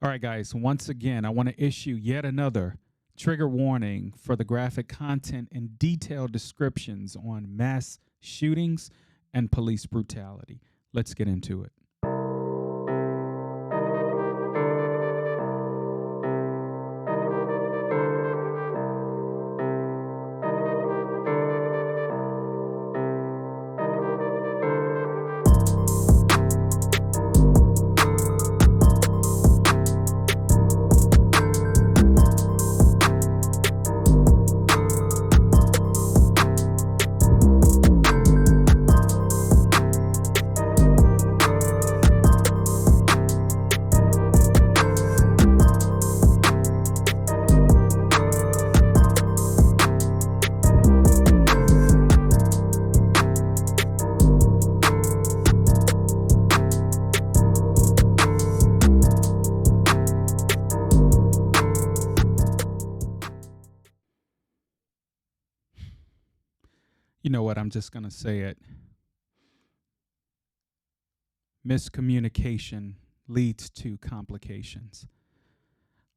All right, guys, once again, I want to issue yet another trigger warning for the graphic content and detailed descriptions on mass shootings and police brutality. Let's get into it. You know what? I'm just going to say it. Miscommunication leads to complications.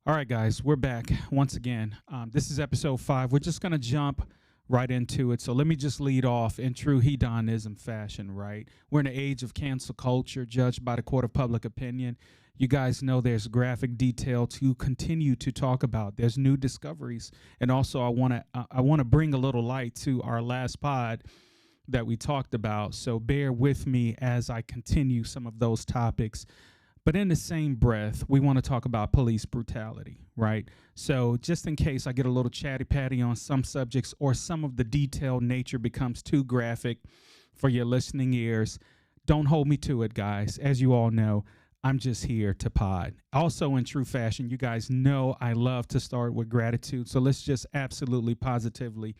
All right, guys, we're back once again. This is episode 5. We're just going to jump right into it. So let me just lead off in true heDONizm fashion, right? We're in an age of cancel culture judged by the court of public opinion. You guys know there's graphic detail to continue to talk about. There's new discoveries. And also I want to bring a little light to our last pod that we talked about. So bear with me as I continue some of those topics. But in the same breath, we want to talk about police brutality, right? So just in case I get a little chatty-patty on some subjects or some of the detailed nature becomes too graphic for your listening ears, don't hold me to it, guys. As you all know, I'm just here to pod. Also, in true fashion, you guys know I love to start with gratitude. So let's just absolutely positively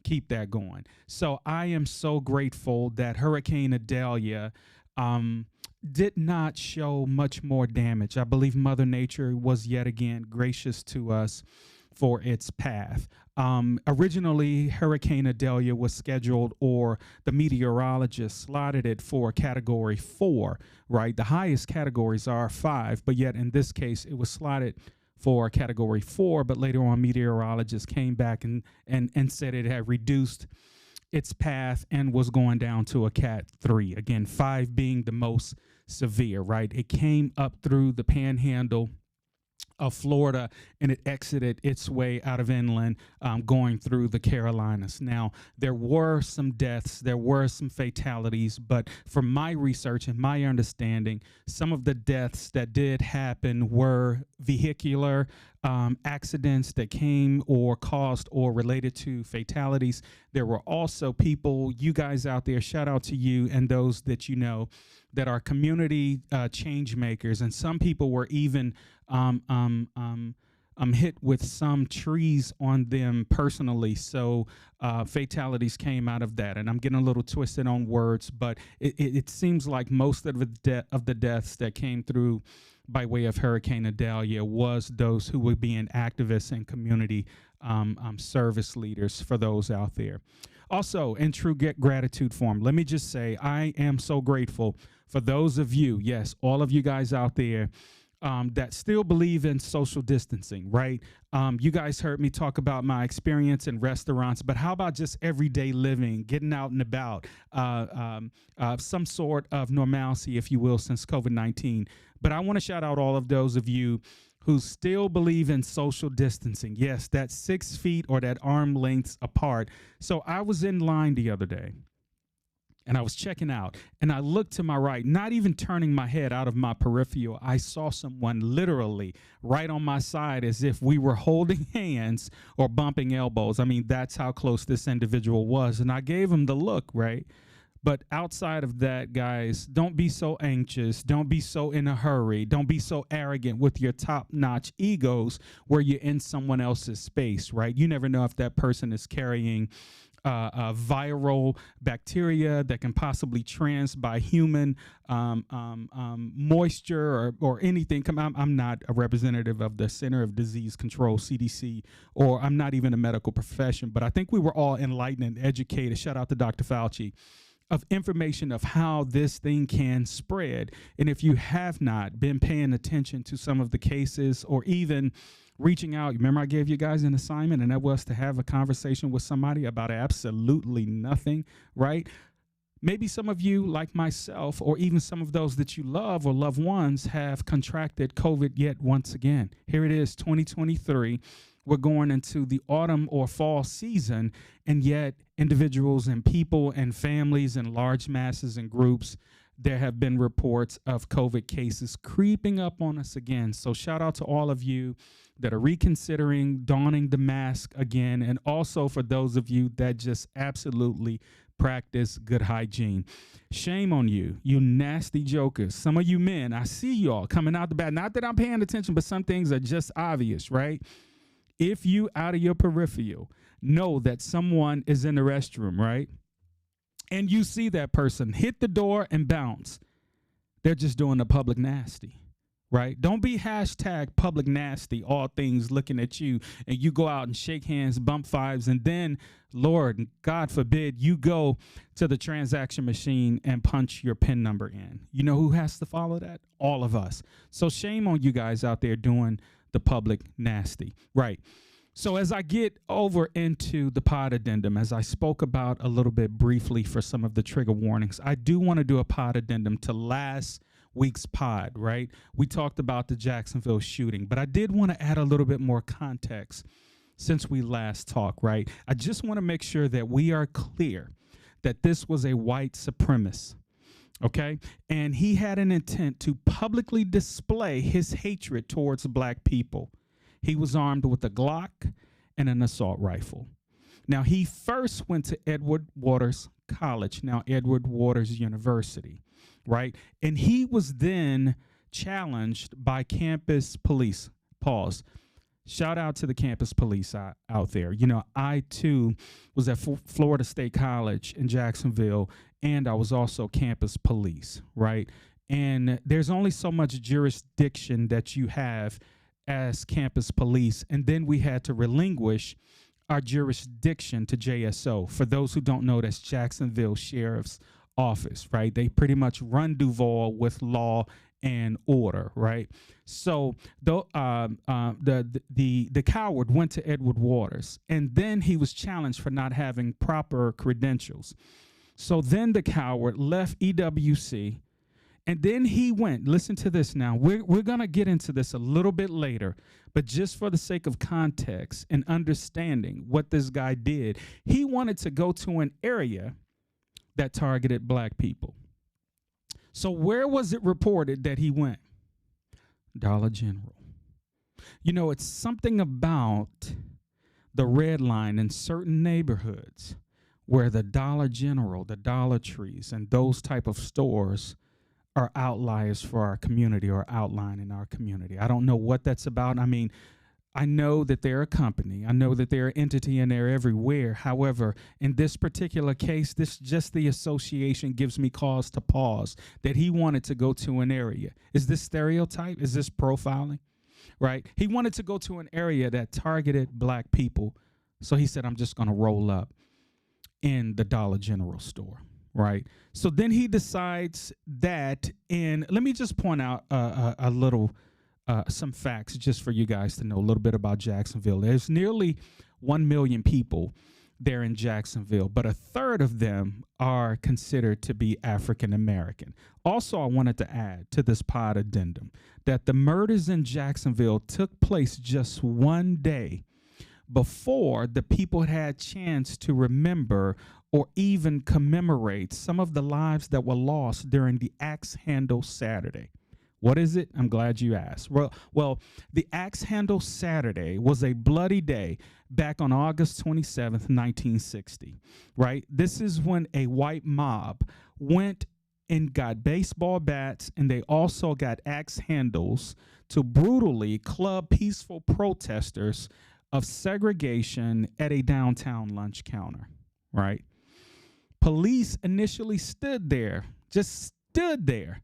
keep that going. So I am so grateful that Hurricane Idalia did not show much more damage. I believe Mother Nature was yet again gracious to us for its path. Originally, Hurricane Idalia was scheduled, or the meteorologist slotted it for category 4, right? The highest categories are 5, but yet in this case, it was slotted for category 4, but later on, meteorologists came back and said it had reduced its path and was going down to a cat 3. Again, 5 being the most severe, right? It came up through the panhandle of Florida and it exited its way out of inland, going through the Carolinas. Now, there were some deaths, there were some fatalities, but from my research and my understanding, some of the deaths that did happen were vehicular accidents that came or caused or related to fatalities. There were also people, you guys out there, shout out to you and those that you know, that are community change makers, and some people were even hit with some trees on them personally. So fatalities came out of that, and I'm getting a little twisted on words, but it seems like most of the deaths that came through by way of Hurricane Idalia was those who were being activists and community service leaders for those out there. Also, in true gratitude form, let me just say I am so grateful for those of you, yes, all of you guys out there that still believe in social distancing, right? You guys heard me talk about my experience in restaurants, but how about just everyday living, getting out and about, some sort of normalcy, if you will, since COVID-19. But I want to shout out all of those of you who still believe in social distancing. Yes, that 6 feet or that arm lengths apart. So I was in line the other day, and I was checking out, and I looked to my right, not even turning my head out of my peripheral. I saw someone literally right on my side as if we were holding hands or bumping elbows. I mean, that's how close this individual was. And I gave him the look, right? But outside of that, guys, don't be so anxious. Don't be so in a hurry. Don't be so arrogant with your top-notch egos where you're in someone else's space, right? You never know if that person is carrying viral bacteria that can possibly by human moisture or anything. I'm not a representative of the Center of Disease Control, CDC, or I'm not even a medical profession, but I think we were all enlightened and educated. Shout out to Dr. Fauci. of information of how this thing can spread. And if you have not been paying attention to some of the cases or even reaching out, remember I gave you guys an assignment, and that was to have a conversation with somebody about absolutely nothing, right? Maybe some of you, like myself, or even some of those that you love or loved ones, have contracted COVID yet once again. Here it is, 2023. We're going into the autumn or fall season, and yet individuals and people and families and large masses and groups, there have been reports of COVID cases creeping up on us again. So shout out to all of you that are reconsidering donning the mask again, and also for those of you that just absolutely practice good hygiene. Shame on you, you nasty jokers. Some of you men, I see y'all coming out the back. Not that I'm paying attention, but some things are just obvious, right? If you out of your peripheral know that someone is in the restroom, right? And you see that person hit the door and bounce, they're just doing the public nasty, right? Don't be hashtag public nasty, all things looking at you, and you go out and shake hands, bump fives, and then, Lord, God forbid, you go to the transaction machine and punch your PIN number in. You know who has to follow that? All of us. So shame on you guys out there doing the public nasty, right? So as I get over into the pod addendum, as I spoke about a little bit briefly for some of the trigger warnings, I do want to do a pod addendum to last week's pod, right? We talked about the Jacksonville shooting, but I did want to add a little bit more context since we last talked, right? I just want to make sure that we are clear that this was a white supremacist, okay? And he had an intent to publicly display his hatred towards black people. He was armed with a Glock and an assault rifle. Now, he first went to Edward Waters College, now Edward Waters University, right? And he was then challenged by campus police. Pause. Shout out to the campus police out there. You know, I, too, was at Florida State College in Jacksonville, and I was also campus police, right? And there's only so much jurisdiction that you have as campus police, and then we had to relinquish our jurisdiction to JSO. For those who don't know, that's Jacksonville Sheriff's Office, right? They pretty much run Duval with law and order, right? So the coward went to Edward Waters, and then he was challenged for not having proper credentials. So then the coward left EWC. And then he went, listen to this now, we're going to get into this a little bit later, but just for the sake of context and understanding what this guy did, he wanted to go to an area that targeted black people. So where was it reported that he went? Dollar General. You know, it's something about the red line in certain neighborhoods where the Dollar General, the Dollar Trees, and those type of stores are outliers for our community, or outline in our community. I don't know what that's about. I mean, I know that they're a company. I know that they're an entity and they're everywhere. However, in this particular case, just the association gives me cause to pause that he wanted to go to an area. Is this stereotype? Is this profiling? Right? He wanted to go to an area that targeted black people. So he said, I'm just going to roll up in the Dollar General store. Right. So then he decides that, and let me just point out a little, some facts just for you guys to know a little bit about Jacksonville. There's nearly 1 million people there in Jacksonville, but a third of them are considered to be African American. Also, I wanted to add to this pod addendum that the murders in Jacksonville took place just one day before the people had a chance to remember or even commemorate some of the lives that were lost during the Axe Handle Saturday. What is it? I'm glad you asked. Well, the Axe Handle Saturday was a bloody day back on August 27th, 1960, right? This is when a white mob went and got baseball bats, and they also got axe handles to brutally club peaceful protesters of segregation at a downtown lunch counter, right? Police initially stood there, just stood there.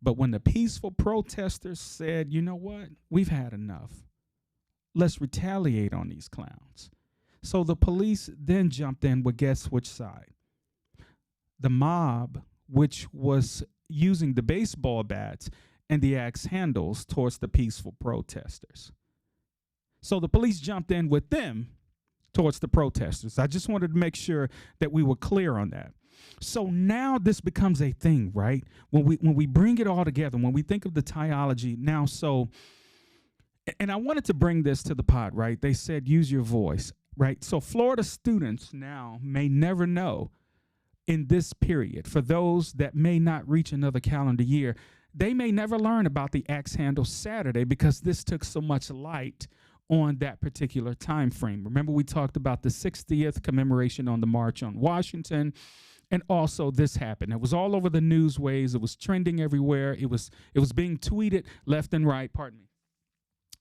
But when the peaceful protesters said, you know what, we've had enough, let's retaliate on these clowns. So the police then jumped in with guess which side? the mob, which was using the baseball bats and the axe handles towards the peaceful protesters. So the police jumped in with them towards the protesters. I just wanted to make sure that we were clear on that. So now this becomes a thing, right? When we bring it all together, when we think of the tyology now, and I wanted to bring this to the pod, right? They said, use your voice, right? So Florida students now may never know in this period, for those that may not reach another calendar year, they may never learn about the axe handle Saturday because this took so much light on that particular time frame. Remember, we talked about the 60th commemoration on the March on Washington, and also this happened. It was all over the newsways. It was trending everywhere. It was being tweeted left and right. Pardon me.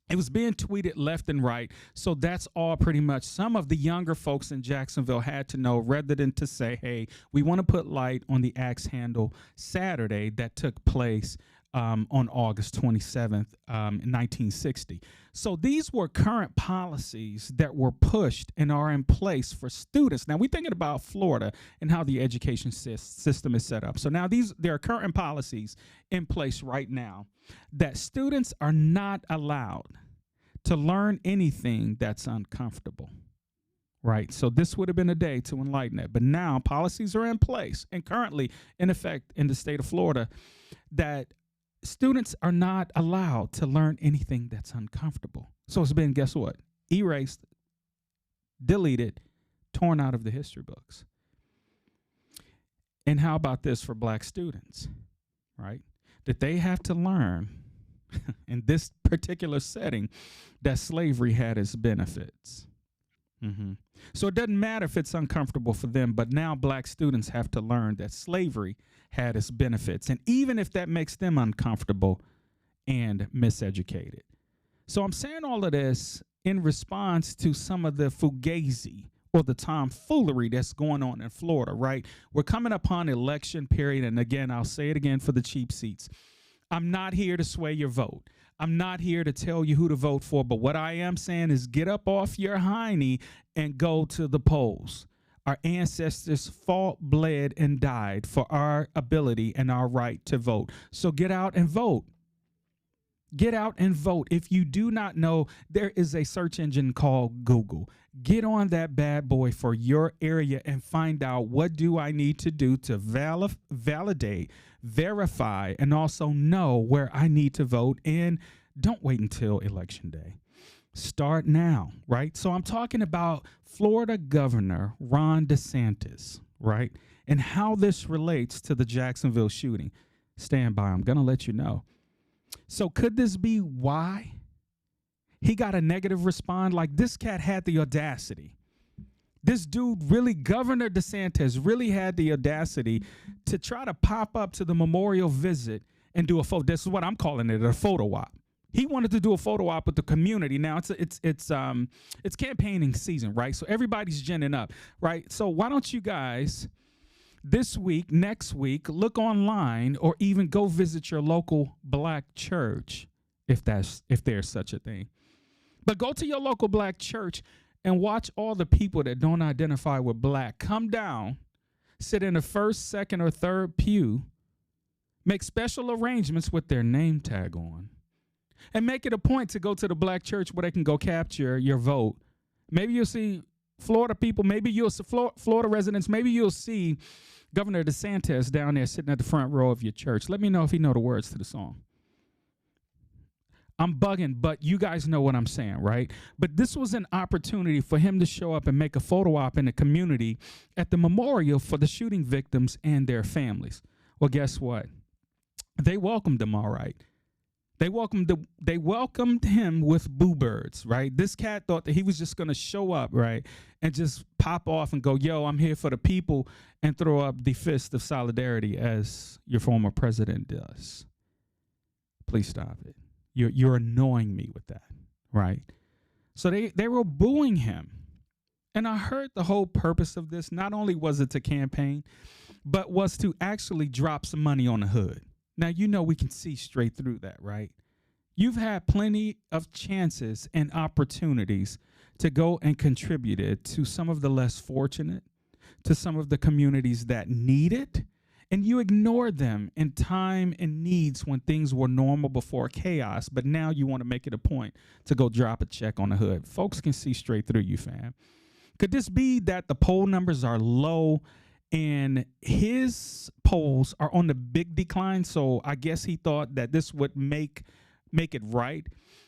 It was being tweeted left and right. So that's all pretty much some of the younger folks in Jacksonville had to know, rather than to say, hey, we want to put light on the axe handle Saturday that took place on August 27th, 1960. So these were current policies that were pushed and are in place for students. Now, we're thinking about Florida and how the education system is set up. So now there are current policies in place right now that students are not allowed to learn anything that's uncomfortable, right? So this would have been a day to enlighten that. But now policies are in place and currently in effect in the state of Florida that students are not allowed to learn anything that's uncomfortable. So it's been, guess what? Erased, deleted, torn out of the history books. And how about this for black students, right? That they have to learn in this particular setting that slavery had its benefits. So it doesn't matter if it's uncomfortable for them, but now black students have to learn that slavery had its benefits, and even if that makes them uncomfortable and miseducated. So I'm saying all of this in response to some of the fugazi or the tomfoolery that's going on in Florida, right? We're coming upon election period, and again, I'll say it again for the cheap seats. I'm not here to sway your vote. I'm not here to tell you who to vote for, but what I am saying is get up off your hiney and go to the polls. Our ancestors fought, bled, and died for our ability and our right to vote. So get out and vote. Get out and vote. If you do not know, there is a search engine called Google. Get on that bad boy for your area and find out, what do I need to do to validate, verify, and also know where I need to vote. And don't wait until election day. Start now, right? So I'm talking about Florida Governor Ron DeSantis, right? And how this relates to the Jacksonville shooting. Stand by, I'm going to let you know. So could this be why he got a negative response? Like, this cat had the audacity. This dude really, Governor DeSantis, really had the audacity to try to pop up to the memorial visit and do a photo. This is what I'm calling it, a photo op. He wanted to do a photo op with the community. Now it's campaigning season, right? So everybody's ginning up, right? So why don't you guys this week, next week, look online or even go visit your local black church, if there's such a thing. But go to your local black church and watch all the people that don't identify with black come down, sit in the first, second, or third pew, make special arrangements with their name tag on, and make it a point to go to the black church where they can go capture your vote. Maybe you'll see Florida people, maybe you'll see Florida residents, maybe you'll see Governor DeSantis down there sitting at the front row of your church. Let me know if he know the words to the song. I'm bugging, but you guys know what I'm saying, right? But this was an opportunity for him to show up and make a photo op in the community at the memorial for the shooting victims and their families. Well, guess what? They welcomed him all right. They welcomed him with boo birds, right? This cat thought that he was just going to show up, right, and just pop off and go, yo, I'm here for the people, and throw up the fist of solidarity as your former president does. Please stop it. You're annoying me with that, right? So they were booing him. And I heard the whole purpose of this, not only was it to campaign, but was to actually drop some money on the hood. Now, you know we can see straight through that, right? You've had plenty of chances and opportunities to go and contribute it to some of the less fortunate, to some of the communities that need it, and you ignored them in time and needs when things were normal before chaos, but now you want to make it a point to go drop a check on the hood. Folks can see straight through you, fam. Could this be that the poll numbers are low and his polls are on the big decline? So I guess he thought that this would make it right.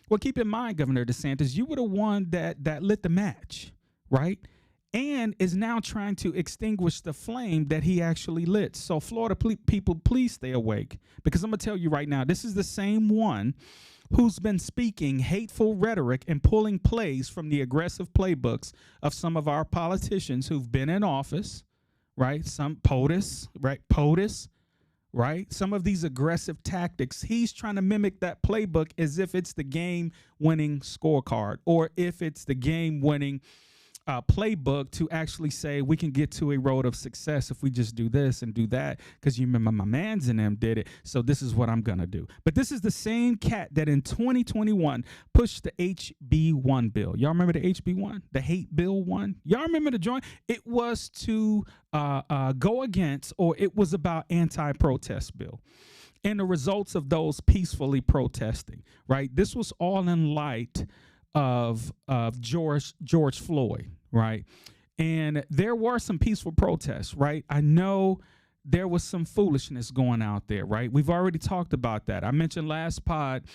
Well, keep in mind, Governor DeSantis, you were the one that lit the match, right? And is now trying to extinguish the flame that he actually lit. So Florida people, please stay awake, because I'm going to tell you right now, this is the same one who's been speaking hateful rhetoric and pulling plays from the aggressive playbooks of some of our politicians who've been in office, right? Some POTUS, right? Some of these aggressive tactics, he's trying to mimic that playbook as if it's the game-winning scorecard, or if it's the game-winning playbook to actually say we can get to a road of success if we just do this and do that, because you remember my mans and them did it, so this is what I'm gonna do. But this is the same cat that in 2021 pushed the HB1 bill. Y'all remember the HB1, the hate bill one? Y'all remember the joint? It was to go against, or it was about anti-protest bill and the results of those peacefully protesting, right? This was all in light of George Floyd, right? And there were some peaceful protests, right? I know there was some foolishness going out there, right? We've already talked about that. I mentioned last pod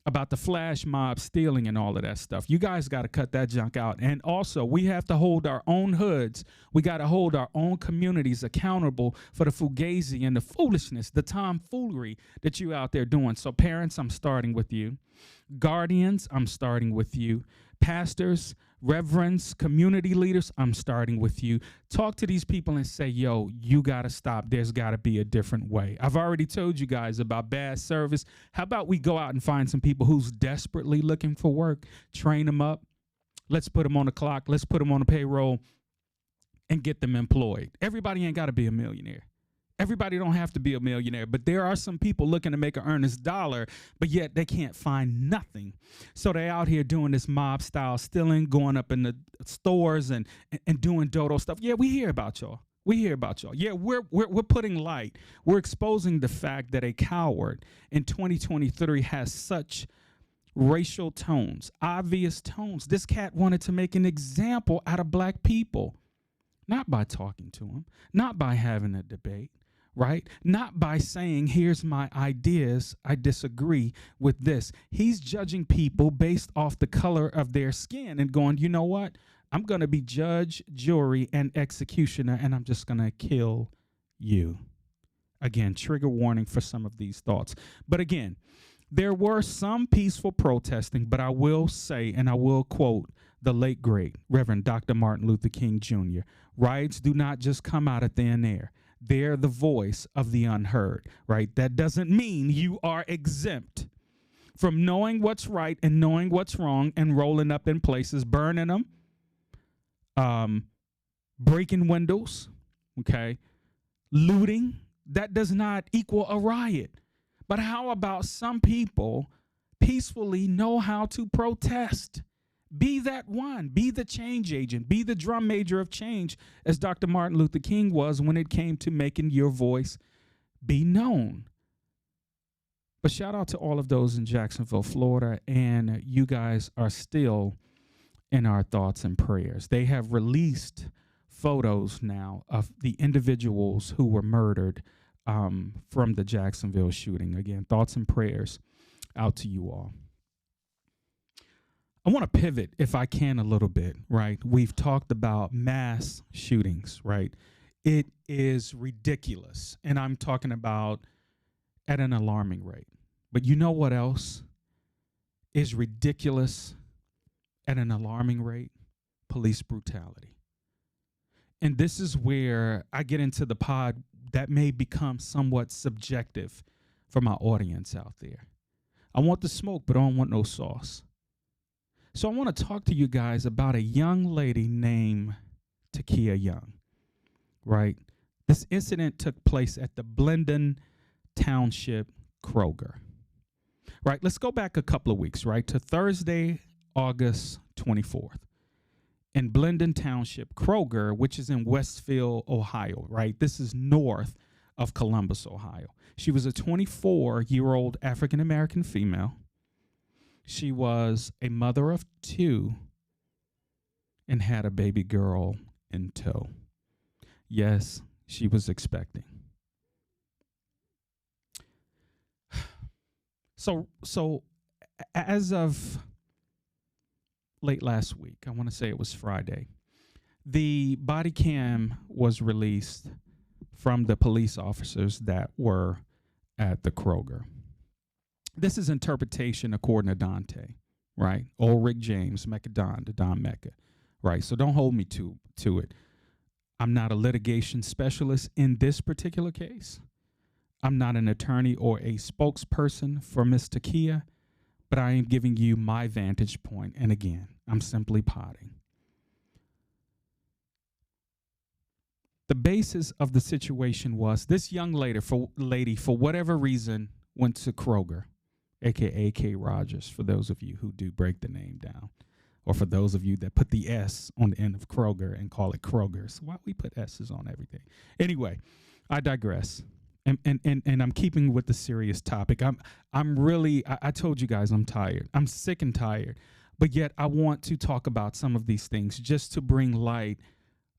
about the flash mob stealing and all of that stuff. You guys got to cut that junk out. And also, we have to hold our own hoods. We got to hold our own communities accountable for the fugazi and the foolishness, the tomfoolery that you out there doing. So parents, I'm starting with you. Guardians, I'm starting with you. Pastors, reverends, community leaders, I'm starting with you. Talk to these people and say, yo, you got to stop. There's got to be a different way. I've already told you guys about bad service. How about we go out and find some people who's desperately looking for work, train them up. Let's put them on the clock. Let's put them on the payroll and get them employed. Everybody ain't got to be a millionaire. Everybody don't have to be a millionaire, but there are some people looking to make an earnest dollar, but yet they can't find nothing. So they out here doing this mob style stealing, going up in the stores and doing dodo stuff. Yeah, we hear about y'all. We hear about y'all. Yeah, we're putting light. We're exposing the fact that a coward in 2023 has such racial tones, obvious tones. This cat wanted to make an example out of black people, not by talking to them, not by having a debate, right? Not by saying, here's my ideas, I disagree with this. He's judging people based off the color of their skin and going, you know what? I'm going to be judge, jury, and executioner, and I'm just going to kill you. Again, trigger warning for some of these thoughts. But again, there were some peaceful protesting, but I will say, and I will quote the late, great Reverend Dr. Martin Luther King Jr., riots do not just come out of thin air. They're the voice of the unheard, right? That doesn't mean you are exempt from knowing what's right and knowing what's wrong and rolling up in places, burning them, breaking windows, okay, looting. That does not equal a riot. But how about some people peacefully know how to protest? Be that one. Be the change agent. Be the drum major of change, as Dr. Martin Luther King was when it came to making your voice be known. But shout out to all of those in Jacksonville, Florida, and you guys are still in our thoughts and prayers. They have released photos now of the individuals who were murdered from the Jacksonville shooting. Again, thoughts and prayers out to you all. I want to pivot, if I can, a little bit, right? We've talked about mass shootings, right? It is ridiculous, and I'm talking about at an alarming rate. But you know what else is ridiculous at an alarming rate? Police brutality. And this is where I get into the pod that may become somewhat subjective for my audience out there. I want the smoke, but I don't want no sauce. So I want to talk to you guys about a young lady named Takia Young, right? This incident took place at the Blendon Township Kroger, right? Let's go back a couple of weeks, right, to Thursday, August 24th. in Blendon Township, Kroger, which is in Westfield, Ohio, right? This is north of Columbus, Ohio. She was a 24-year-old African-American female. She was a mother of 2 and had a baby girl in tow. Yes, she was expecting. So as of late last week, I want to say it was Friday, the body cam was released from the police officers that were at the Kroger. This is interpretation according to Dante, right? Old Rick James, Mecca Don, the Don Mecca, right? So don't hold me to it. I'm not a litigation specialist in this particular case. I'm not an attorney or a spokesperson for Miss Takia, but I am giving you my vantage point. And again, I'm simply potting. The basis of the situation was this young lady, for whatever reason, went to Kroger, a.k.a. K. Rogers, for those of you who do break the name down, or for those of you that put the S on the end of Kroger and call it Kroger's. Why we put S's on everything? Anyway, I digress. And I'm keeping with the serious topic. I'm really, I told you guys I'm tired. I'm sick and tired. But yet I want to talk about some of these things just to bring light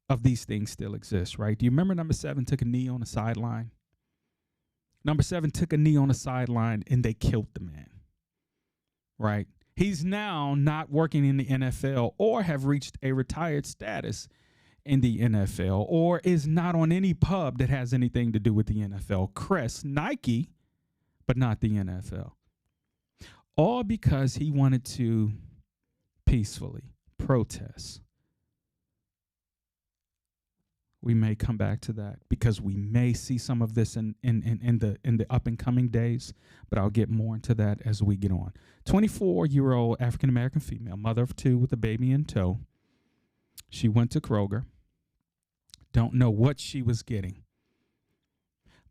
of these things still exist, right? Do you remember number 7 took a knee on the sideline? Number 7 took a knee on the sideline and they killed the man, right? He's now not working in the NFL or have reached a retired status in the NFL or is not on any pub that has anything to do with the NFL. Crest, Nike, but not the NFL. All because he wanted to peacefully protest. We may come back to that because we may see some of this in the up and coming days, but I'll get more into that as we get on. 24-year-old African-American female, mother of 2 with a baby in tow. She went to Kroger. Don't know what she was getting.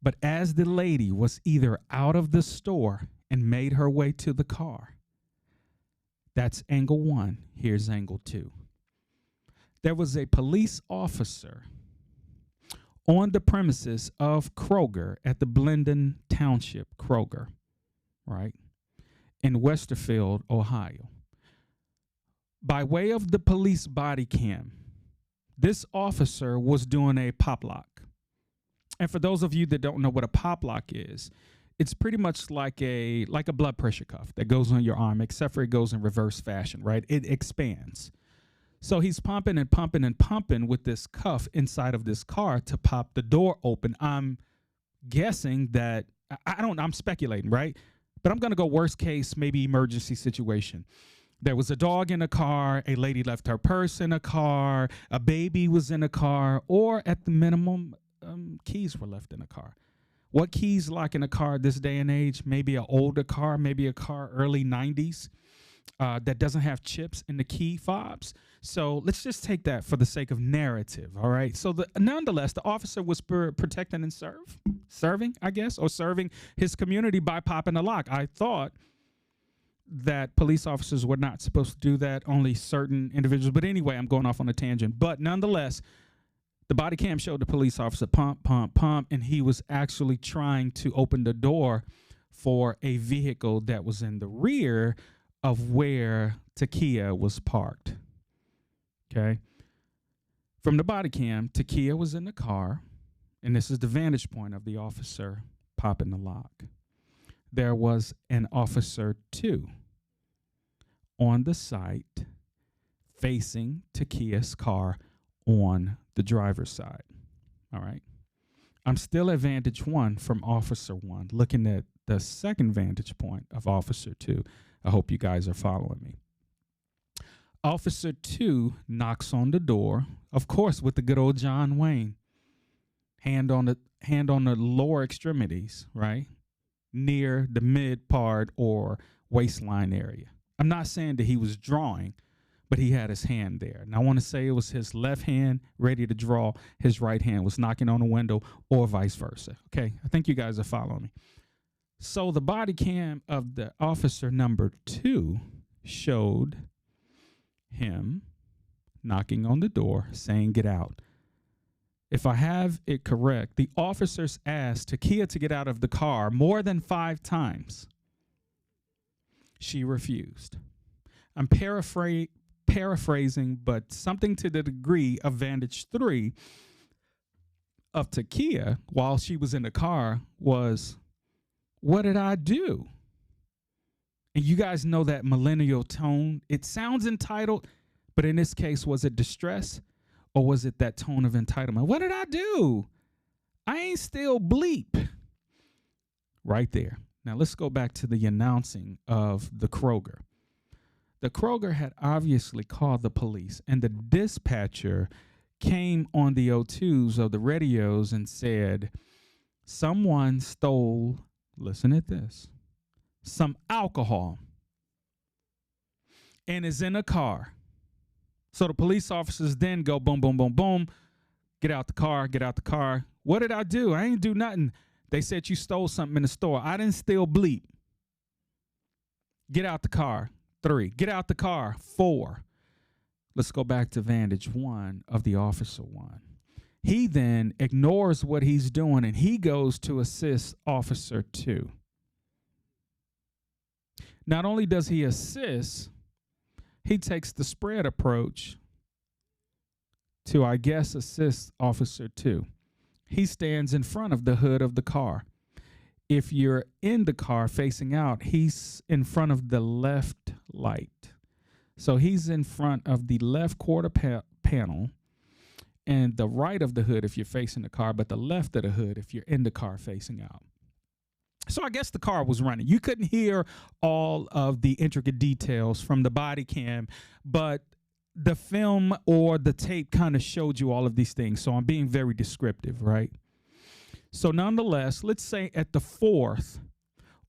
But as the lady was either out of the store and made her way to the car, that's angle 1. Here's angle 2. There was a police officer on the premises of Kroger at the Blendon Township Kroger, right, in Westerfield, Ohio. By way of the police body cam, this officer was doing a pop lock. And for those of you that don't know what a pop lock is, it's pretty much like a blood pressure cuff that goes on your arm, except for it goes in reverse fashion, right? It expands. So he's pumping and pumping and pumping with this cuff inside of this car to pop the door open. I'm guessing that, I'm speculating, right? But I'm going to go worst case, maybe emergency situation. There was a dog in a car, a lady left her purse in a car, a baby was in a car, or at the minimum, keys were left in a car. What keys lock in a car this day and age? Maybe an older car, maybe a car early 90s that doesn't have chips in the key fobs. So let's just take that for the sake of narrative, all right? So nonetheless, the officer was protecting and serving, I guess, or serving his community by popping the lock. I thought that police officers were not supposed to do that, only certain individuals. But anyway, I'm going off on a tangent. But nonetheless, the body cam showed the police officer pump, pump, pump, and he was actually trying to open the door for a vehicle that was in the rear of where Takia was parked. Okay. From the body cam, Takia was in the car, and this is the vantage point of the officer popping the lock. There was an officer 2 on the site facing Takia's car on the driver's side. All right. I'm still at vantage 1 from officer 1, looking at the second vantage point of officer 2. I hope you guys are following me. Officer 2 knocks on the door, of course, with the good old John Wayne, hand on the lower extremities, right, near the mid part or waistline area. I'm not saying that he was drawing, but he had his hand there. And I want to say it was his left hand ready to draw, his right hand was knocking on the window, or vice versa. Okay, I think you guys are following me. So the body cam of the officer number 2 showed him knocking on the door, saying, "Get out." If I have it correct, the officers asked Takia to get out of the car more than 5 times. She refused. I'm paraphrasing, but something to the degree of Vantage 3 of Takia while she was in the car was, "What did I do?" And you guys know that millennial tone. It sounds entitled, but in this case, was it distress or was it that tone of entitlement? What did I do? I ain't still bleep. Right there. Now let's go back to the announcing of the Kroger. The Kroger had obviously called the police, and the dispatcher came on the O2s of the radios and said, someone stole, listen at this, some alcohol and is in a car. So the police officers then go boom, boom, boom, boom. Get out the car, get out the car. What did I do? I ain't do nothing. They said you stole something in the store. I didn't steal bleep. Get out the car. 3. Get out the car. 4. Let's go back to Vantage 1 of the Officer 1. He then ignores what he's doing and he goes to assist Officer 2. Not only does he assist, he takes the spread approach to, I guess, assist Officer 2. He stands in front of the hood of the car. If you're in the car facing out, he's in front of the left light. So he's in front of the left quarter panel and the right of the hood if you're facing the car, but the left of the hood if you're in the car facing out. So I guess the car was running. You couldn't hear all of the intricate details from the body cam, but the film or the tape kind of showed you all of these things. So I'm being very descriptive, right? So nonetheless, let's say at the 4th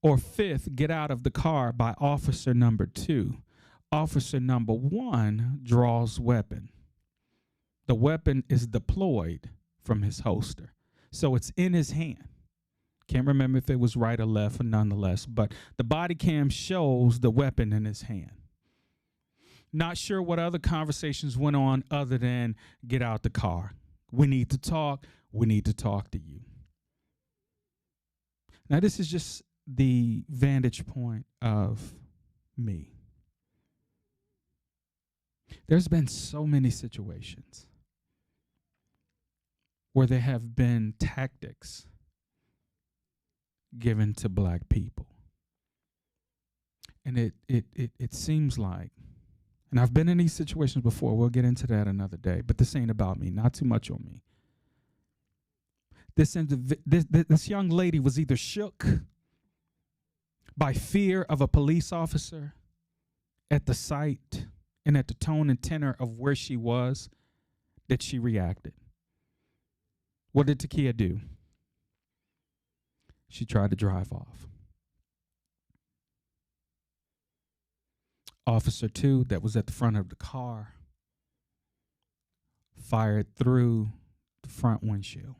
or 5th get out of the car by officer number 2, officer number 1 draws weapon. The weapon is deployed from his holster. So it's in his hand. Can't remember if it was right or left, or nonetheless, but the body cam shows the weapon in his hand. Not sure what other conversations went on other than get out the car. We need to talk. We need to talk to you. Now, this is just the vantage point of me. There's been so many situations where there have been tactics given to black people. And it seems like, and I've been in these situations before, we'll get into that another day, but this ain't about me, not too much on me. This young lady was either shook by fear of a police officer at the sight and at the tone and tenor of where she was that she reacted. What did Takia do? She tried to drive off. Officer 2 that was at the front of the car fired through the front windshield.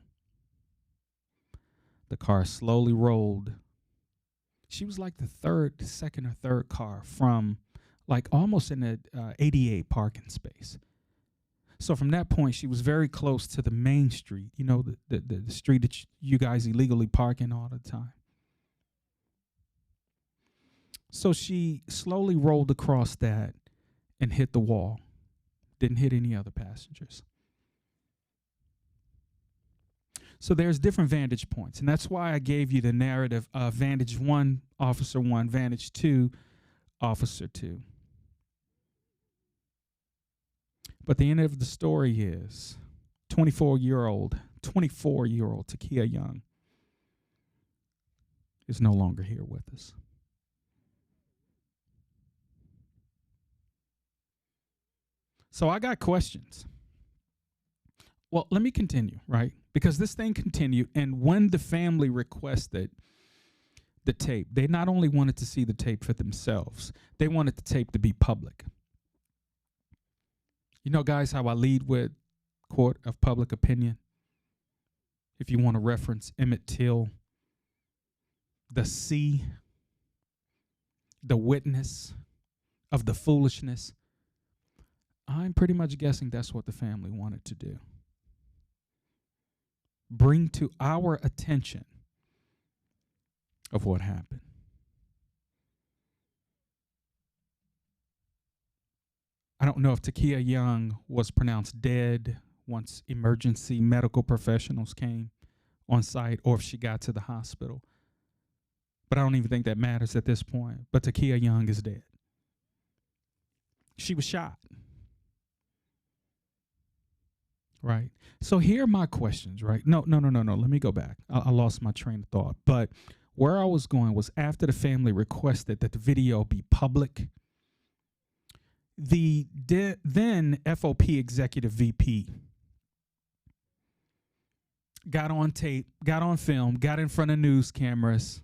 The car slowly rolled. She was like the second or third car from like almost in the 88 parking space. So from that point, she was very close to the main street, you know, the street that you guys illegally park in all the time. So she slowly rolled across that and hit the wall. Didn't hit any other passengers. So there's different vantage points, and that's why I gave you the narrative of Vantage 1, Officer 1, Vantage 2, Officer 2. But the end of the story is 24-year-old Takia Young is no longer here with us. So I got questions. Well, let me continue, right? Because this thing continued, and when the family requested the tape, they not only wanted to see the tape for themselves, they wanted the tape to be public. You know, guys, how I lead with court of public opinion? If you want to reference Emmett Till, the C, the witness of the foolishness. I'm pretty much guessing that's what the family wanted to do. Bring to our attention of what happened. I don't know if Takia Young was pronounced dead once emergency medical professionals came on site or if she got to the hospital. But I don't even think that matters at this point. But Takia Young is dead. She was shot. Right. So here are my questions, right? No. Let me go back. I lost my train of thought. But where I was going was after the family requested that the video be public, the then FOP executive VP got on tape, got on film, got in front of news cameras,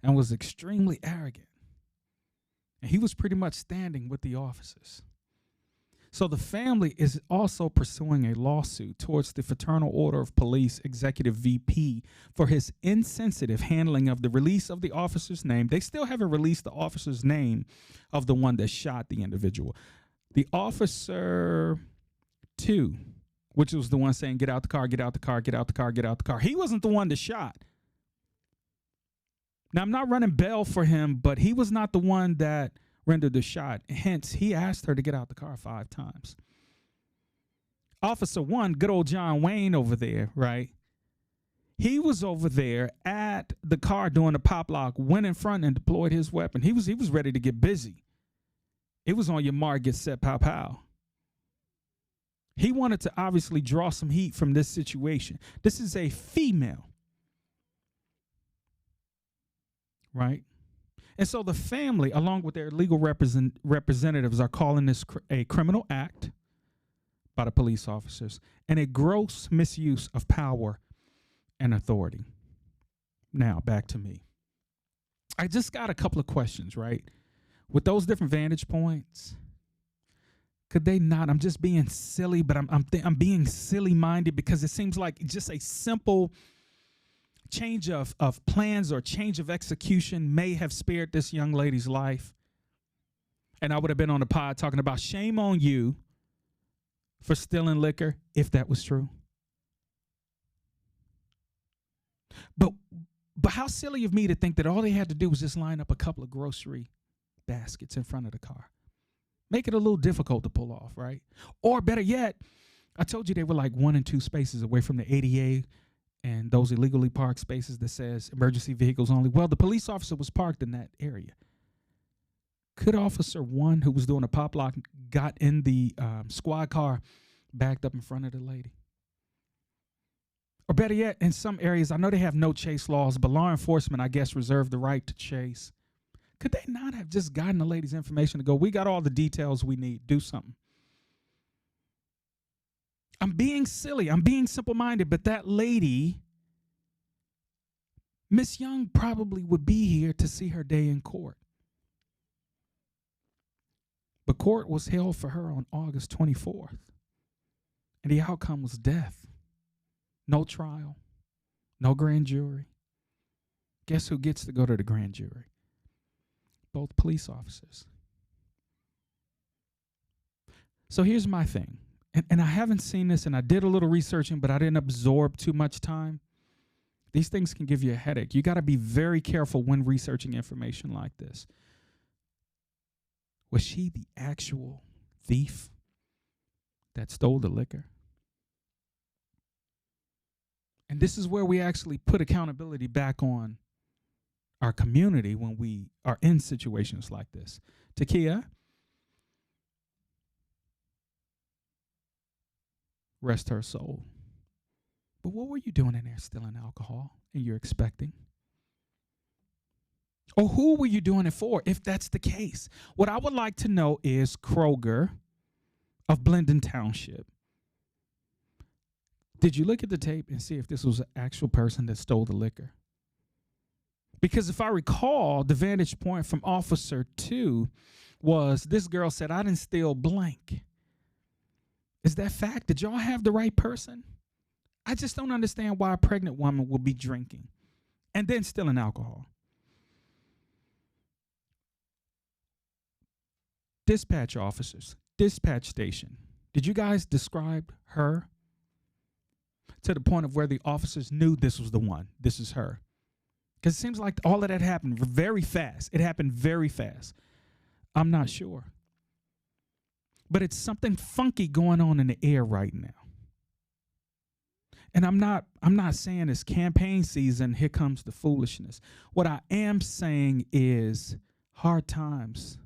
and was extremely arrogant. And he was pretty much standing with the officers. So the family is also pursuing a lawsuit towards the Fraternal Order of Police Executive VP for his insensitive handling of the release of the officer's name. They still haven't released the officer's name of the one that shot the individual. The officer 2, which was the one saying, get out the car, get out the car, get out the car, get out the car. He wasn't the one that shot. Now, I'm not running bail for him, but he was not the one that rendered the shot. Hence, he asked her to get out the car 5 times. Officer 1, good old John Wayne over there, right? He was over there at the car doing the pop lock, went in front and deployed his weapon. He was ready to get busy. It was on your mark, get set, pow, pow. He wanted to obviously draw some heat from this situation. This is a female, right? And so the family, along with their legal representatives, are calling this a criminal act by the police officers and a gross misuse of power and authority. Now, back to me. I just got a couple of questions, right? With those different vantage points, could they not? I'm just being silly, but I'm being silly-minded because it seems like just a simple change of plans or change of execution may have spared this young lady's life. And I would have been on the pod talking about shame on you for stealing liquor if that was true. But how silly of me to think that all they had to do was just line up a couple of grocery baskets in front of the car. Make it a little difficult to pull off, right? Or better yet, I told you they were like 1 and 2 spaces away from the ADA and those illegally parked spaces that says emergency vehicles only. Well, the police officer was parked in that area. Could Officer 1, who was doing a pop lock, got in the squad car, backed up in front of the lady? Or better yet, in some areas, I know they have no chase laws, but law enforcement, I guess, reserve the right to chase. Could they not have just gotten the lady's information to go, we got all the details we need, do something? I'm being silly. I'm being simple-minded, but that lady, Miss Young, probably would be here to see her day in court. But court was held for her on August 24th, and the outcome was death. No trial, no grand jury. Guess who gets to go to the grand jury? Both police officers. So here's my thing. And I haven't seen this, and I did a little researching, but I didn't absorb too much time. These things can give you a headache. You got to be very careful when researching information like this. Was she the actual thief that stole the liquor? And this is where we actually put accountability back on our community when we are in situations like this. Takia, rest her soul. But what were you doing in there stealing alcohol and you're expecting? Or who were you doing it for if that's the case? What I would like to know is Kroger of Blendon Township. Did you look at the tape and see if this was an actual person that stole the liquor? Because if I recall, the vantage point from Officer 2 was this girl said, I didn't steal blank. Is that fact? Did y'all have the right person? I just don't understand why a pregnant woman will be drinking and then stealing alcohol. Dispatch officers, dispatch station. Did you guys describe her to the point of where the officers knew this was the one? This is her. Because it seems like all of that happened very fast. It happened very fast. I'm not sure. But it's something funky going on in the air right now. And I'm not saying it's campaign season, here comes the foolishness. What I am saying is hard times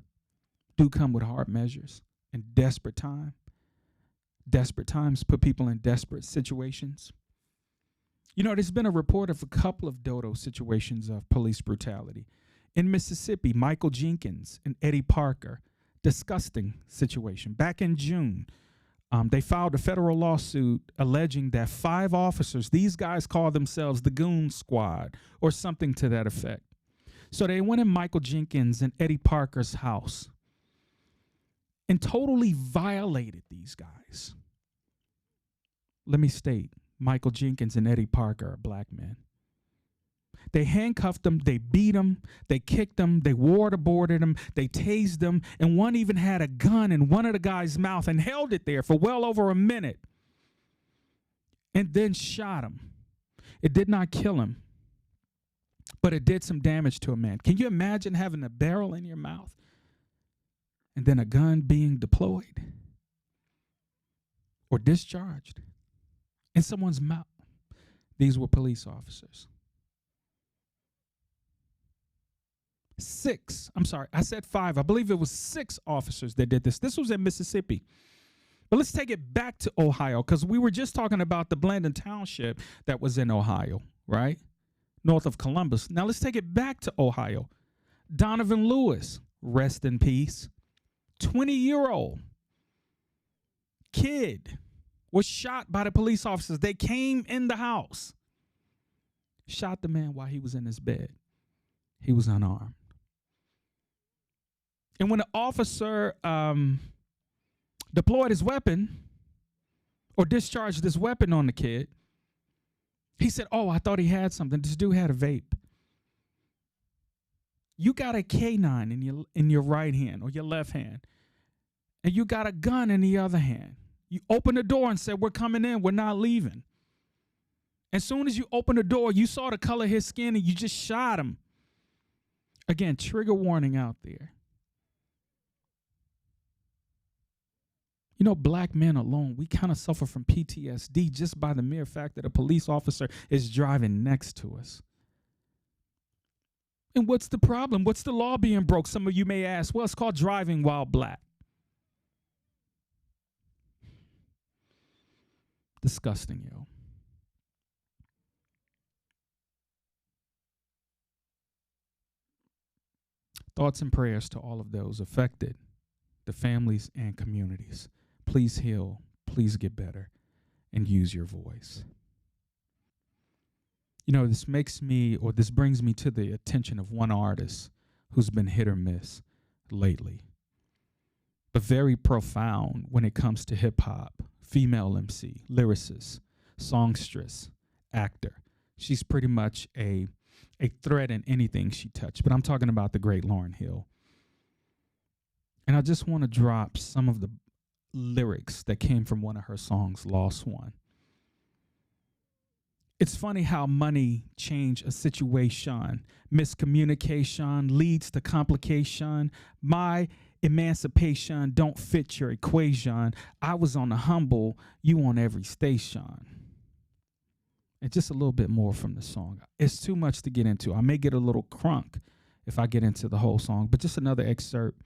do come with hard measures and desperate time. Desperate times put people in desperate situations. You know, there's been a report of a couple of dodo situations of police brutality. In Mississippi, Michael Jenkins and Eddie Parker, disgusting situation. Back in June, they filed a federal lawsuit alleging that 5 officers, these guys call themselves the Goon Squad or something to that effect. So they went in Michael Jenkins and Eddie Parker's house and totally violated these guys. Let me state, Michael Jenkins and Eddie Parker are black men. They handcuffed them, they beat them, they kicked them, they waterboarded them, they tased them, and one even had a gun in one of the guy's mouth and held it there for well over a minute and then shot him. It did not kill him, but it did some damage to a man. Can you imagine having a barrel in your mouth and then a gun being deployed or discharged in someone's mouth? These were police officers. 6, I'm sorry, I said 5. I believe it was 6 officers that did this. This was in Mississippi. But let's take it back to Ohio, because we were just talking about the Blandon Township that was in Ohio, right? North of Columbus. Now let's take it back to Ohio. Donovan Lewis, rest in peace, 20-year-old kid was shot by the police officers. They came in the house, shot the man while he was in his bed. He was unarmed. And when the officer deployed his weapon or discharged his weapon on the kid, he said, "Oh, I thought he had something. This dude had a vape." You got a K9 in your right hand or your left hand, and you got a gun in the other hand. You opened the door and said, "We're coming in. We're not leaving." As soon as you opened the door, you saw the color of his skin and you just shot him. Again, trigger warning out there. You know, black men alone, we kind of suffer from PTSD just by the mere fact that a police officer is driving next to us. And what's the problem? What's the law being broke? Some of you may ask. Well, it's called driving while black. Disgusting, yo. Thoughts and prayers to all of those affected, the families and communities. Please heal, please get better, and use your voice. You know, this brings me to the attention of one artist who's been hit or miss lately, but very profound when it comes to hip hop, female MC, lyricist, songstress, actor. She's pretty much a thread in anything she touched, but I'm talking about the great Lauryn Hill. And I just want to drop some of the lyrics that came from one of her songs, Lost One. It's funny how money changed a situation. Miscommunication leads to complication. My emancipation don't fit your equation. I was on the humble, you on every station. And just a little bit more from the song. It's too much to get into. I may get a little crunk if I get into the whole song, but just another excerpt.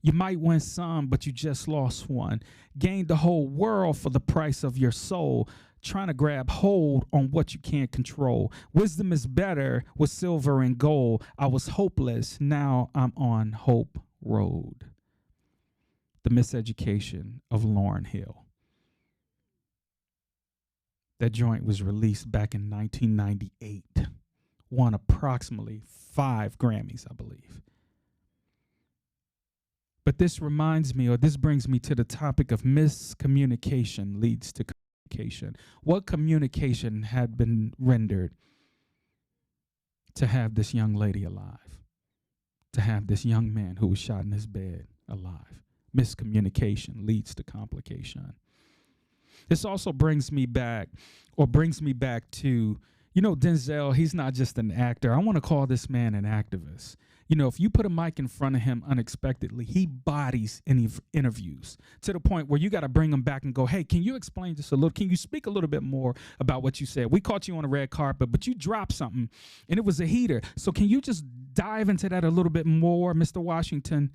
You might win some, but you just lost one. Gained the whole world for the price of your soul. Trying to grab hold on what you can't control. Wisdom is better with silver and gold. I was hopeless. Now I'm on Hope Road. The Miseducation of Lauryn Hill. That joint was released back in 1998. Won approximately 5 Grammys, I believe. But this brings me to the topic of miscommunication leads to communication. What communication had been rendered to have this young lady alive, to have this young man who was shot in his bed alive? Miscommunication leads to complication. This also brings me back to, Denzel, he's not just an actor. I want to call this man an activist. If you put a mic in front of him unexpectedly, he bodies any interviews to the point where you got to bring him back and go, hey, can you explain this a little? Can you speak a little bit more about what you said? We caught you on a red carpet, but you dropped something, and it was a heater. So can you just dive into that a little bit more, Mr. Washington?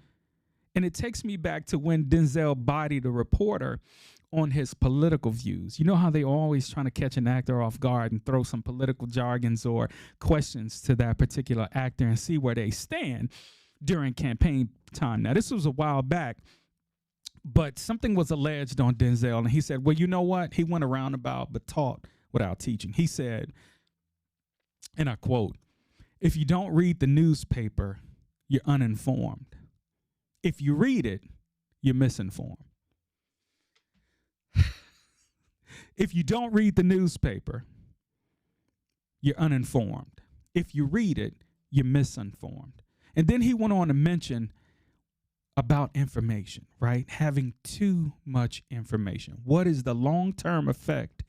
And it takes me back to when Denzel bodied a reporter on his political views. You know how they always trying to catch an actor off guard and throw some political jargons or questions to that particular actor and see where they stand during campaign time. Now, this was a while back, but something was alleged on Denzel, and he said, well, you know what? He went around about but taught without teaching. He said, and I quote, if you don't read the newspaper, you're uninformed. If you read it, you're misinformed. If you don't read the newspaper, you're uninformed. If you read it, you're misinformed. And then he went on to mention about information, right? Having too much information. What is the long-term effect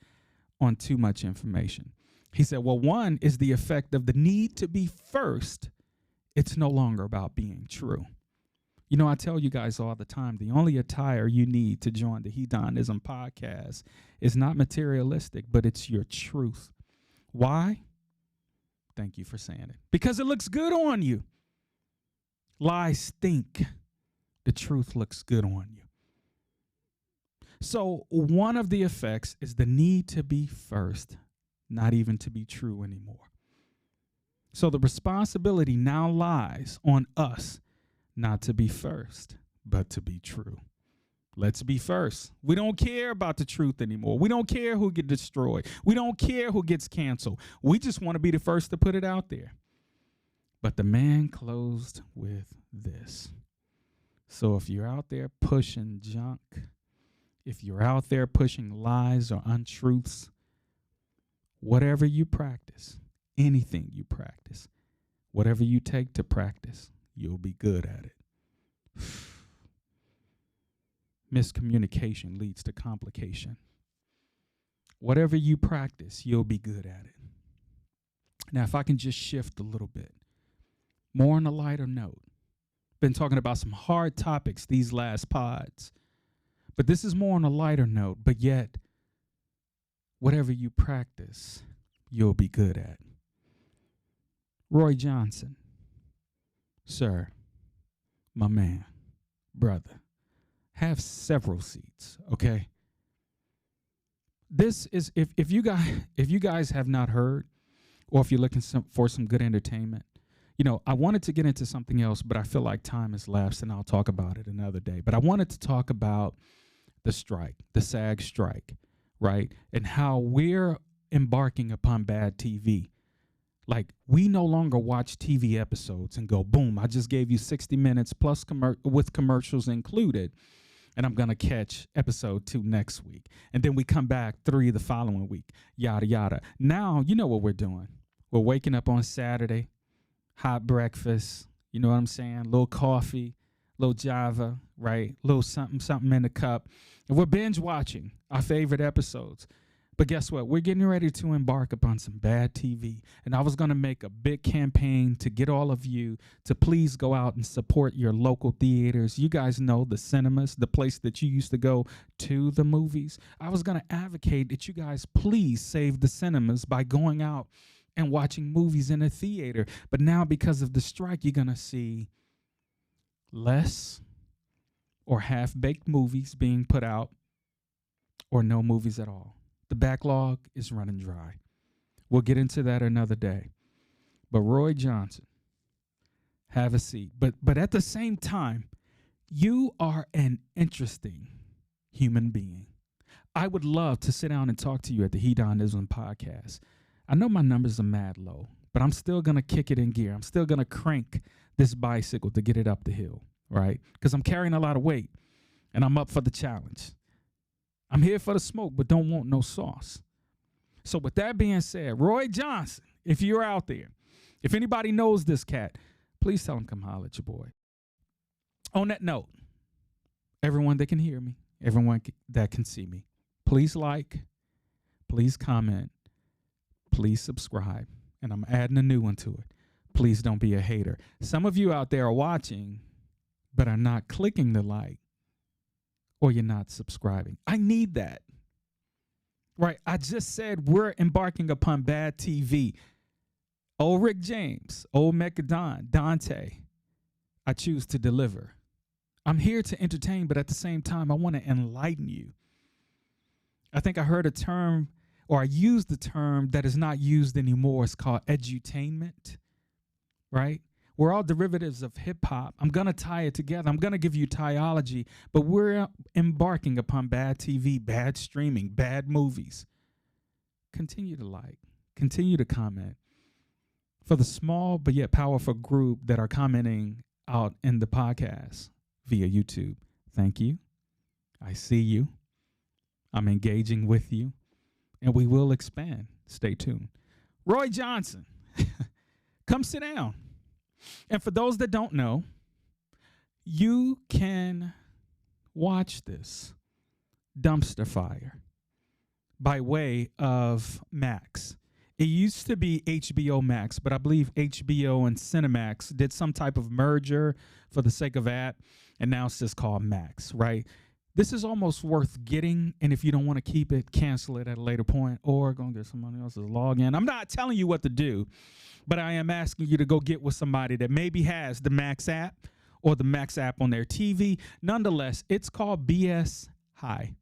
on too much information? He said, well, one is the effect of the need to be first. It's no longer about being true. I tell you guys all the time, the only attire you need to join the heDONizm podcast is not materialistic, but it's your truth. Why? Thank you for saying it. Because it looks good on you. Lies stink. The truth looks good on you. So one of the effects is the need to be first, not even to be true anymore. So the responsibility now lies on us not to be first, but to be true. Let's be first. We don't care about the truth anymore. We don't care who gets destroyed. We don't care who gets canceled. We just want to be the first to put it out there. But the man closed with this. So if you're out there pushing junk, if you're out there pushing lies or untruths, whatever you practice, anything you practice, whatever you take to practice, you'll be good at it. Miscommunication leads to complication. Whatever you practice, you'll be good at it. Now, if I can just shift a little bit, more on a lighter note. Been talking about some hard topics these last pods, but this is more on a lighter note, but yet, whatever you practice, you'll be good at. Roy Johnson. Sir, my man, brother, have several seats, okay? This is, if you guys have not heard, or if you're looking for some good entertainment, I wanted to get into something else, but I feel like time has lapsed, and I'll talk about it another day. But I wanted to talk about the strike, the SAG strike, right? And how we're embarking upon bad TV. Like, we no longer watch TV episodes and go, boom, I just gave you 60 minutes plus with commercials included, and I'm going to catch episode 2 next week. And then we come back 3 the following week, yada, yada. Now, you know what we're doing. We're waking up on Saturday, hot breakfast, you know what I'm saying? Little coffee, little Java, right? Little something in the cup. And we're binge watching our favorite episodes. But guess what? We're getting ready to embark upon some bad TV. And I was going to make a big campaign to get all of you to please go out and support your local theaters. You guys know the cinemas, the place that you used to go to the movies. I was going to advocate that you guys please save the cinemas by going out and watching movies in a theater. But now because of the strike, you're going to see less or half-baked movies being put out or no movies at all. The backlog is running dry. We'll get into that another day. But Roy Johnson, have a seat. But at the same time, you are an interesting human being. I would love to sit down and talk to you at the heDONizm podcast. I know my numbers are mad low, but I'm still going to kick it in gear. I'm still going to crank this bicycle to get it up the hill, right? Because I'm carrying a lot of weight, and I'm up for the challenge. I'm here for the smoke, but don't want no sauce. So with that being said, Roy Johnson, if you're out there, if anybody knows this cat, please tell him come holler at your boy. On that note, everyone that can hear me, everyone that can see me, please like, please comment, please subscribe. And I'm adding a new one to it. Please don't be a hater. Some of you out there are watching, but are not clicking the like, or you're not subscribing. I need that. Right? I just said we're embarking upon bad TV. Old Rick James, old Mechadon, Dante, I choose to deliver. I'm here to entertain, but at the same time, I want to enlighten you. I think I heard a term, or I used the term that is not used anymore. It's called edutainment, right? We're all derivatives of hip hop. I'm going to tie it together. I'm going to give you tyology, but we're embarking upon bad TV, bad streaming, bad movies. Continue to like, continue to comment. For the small but yet powerful group that are commenting out in the podcast via YouTube, thank you. I see you. I'm engaging with you, and we will expand. Stay tuned. Roy Johnson, come sit down. And for those that don't know, you can watch this dumpster fire by way of Max. It used to be HBO Max, but I believe HBO and Cinemax did some type of merger for the sake of that, and now it's just called Max, right? This is almost worth getting, and if you don't want to keep it, cancel it at a later point, or go and get somebody else's login. I'm not telling you what to do, but I am asking you to go get with somebody that maybe has the Max app or the Max app on their TV. Nonetheless, it's called BS High.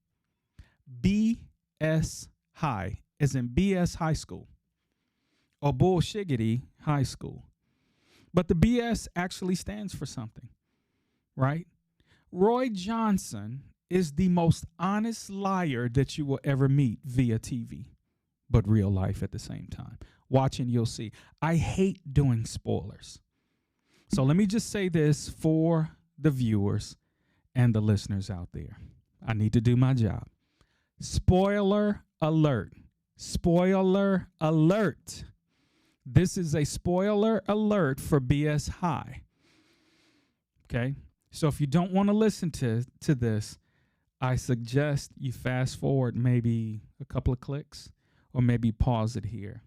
BS High, as in BS High School, or Bullshiggity High School. But the BS actually stands for something, right? Roy Johnson is the most honest liar that you will ever meet via TV, but real life at the same time. Watching, you'll see. I hate doing spoilers. So let me just say this for the viewers and the listeners out there. I need to do my job. Spoiler alert. Spoiler alert. This is a spoiler alert for BS High. Okay? So if you don't want to listen to this, I suggest you fast forward maybe a couple of clicks, or maybe pause it here